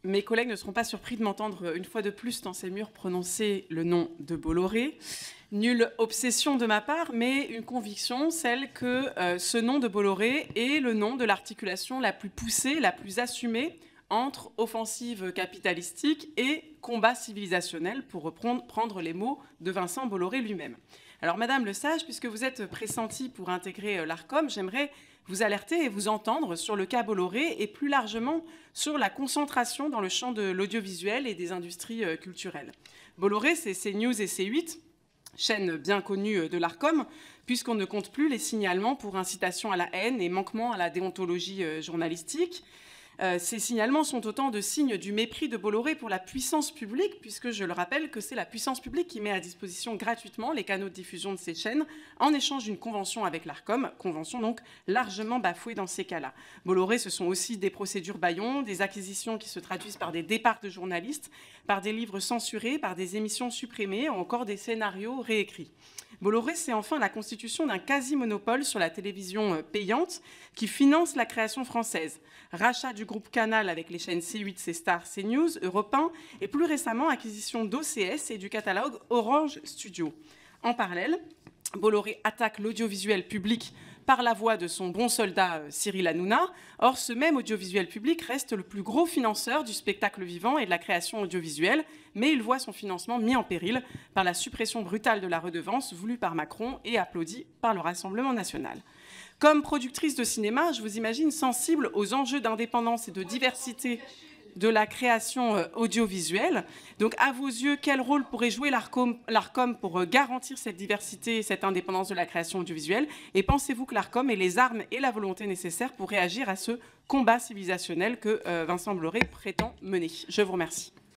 mes collègues ne seront pas surpris de m'entendre une fois de plus dans ces murs prononcer le nom de Bolloré. Nulle obsession de ma part, mais une conviction, celle que ce nom de Bolloré est le nom de l'articulation la plus poussée, la plus assumée entre offensive capitalistique et combat civilisationnel, pour reprendre les mots de Vincent Bolloré lui-même. Alors, Madame Lesage, puisque vous êtes pressentie pour intégrer l'ARCOM, j'aimerais vous alerter et vous entendre sur le cas Bolloré et plus largement sur la concentration dans le champ de l'audiovisuel et des industries culturelles. Bolloré, c'est CNews et C8, chaîne bien connue de l'ARCOM, puisqu'on ne compte plus les signalements pour incitation à la haine et manquement à la déontologie journalistique. Ces signalements sont autant de signes du mépris de Bolloré pour la puissance publique, puisque je le rappelle que c'est la puissance publique qui met à disposition gratuitement les canaux de diffusion de ces chaînes en échange d'une convention avec l'ARCOM, convention donc largement bafouée dans ces cas-là. Bolloré, ce sont aussi des procédures bâillons, des acquisitions qui se traduisent par des départs de journalistes, par des livres censurés, par des émissions supprimées ou encore des scénarios réécrits. Bolloré, c'est enfin la constitution d'un quasi-monopole sur la télévision payante qui finance la création française. Rachat du groupe Canal avec les chaînes C8, C-Star, CNews, Europe 1 et plus récemment acquisition d'OCS et du catalogue Orange Studio. En parallèle, Bolloré attaque l'audiovisuel public par la voix de son bon soldat Cyril Hanouna. Or, ce même audiovisuel public reste le plus gros financeur du spectacle vivant et de la création audiovisuelle, mais il voit son financement mis en péril par la suppression brutale de la redevance voulue par Macron et applaudie par le Rassemblement national. Comme productrice de cinéma, je vous imagine sensible aux enjeux d'indépendance et de diversité de la création audiovisuelle. Donc, à vos yeux, quel rôle pourrait jouer l'ARCOM pour garantir cette diversité et cette indépendance de la création audiovisuelle? Et pensez-vous que l'ARCOM ait les armes et la volonté nécessaires pour réagir à ce combat civilisationnel que Vincent Bolloré prétend mener? Je vous remercie.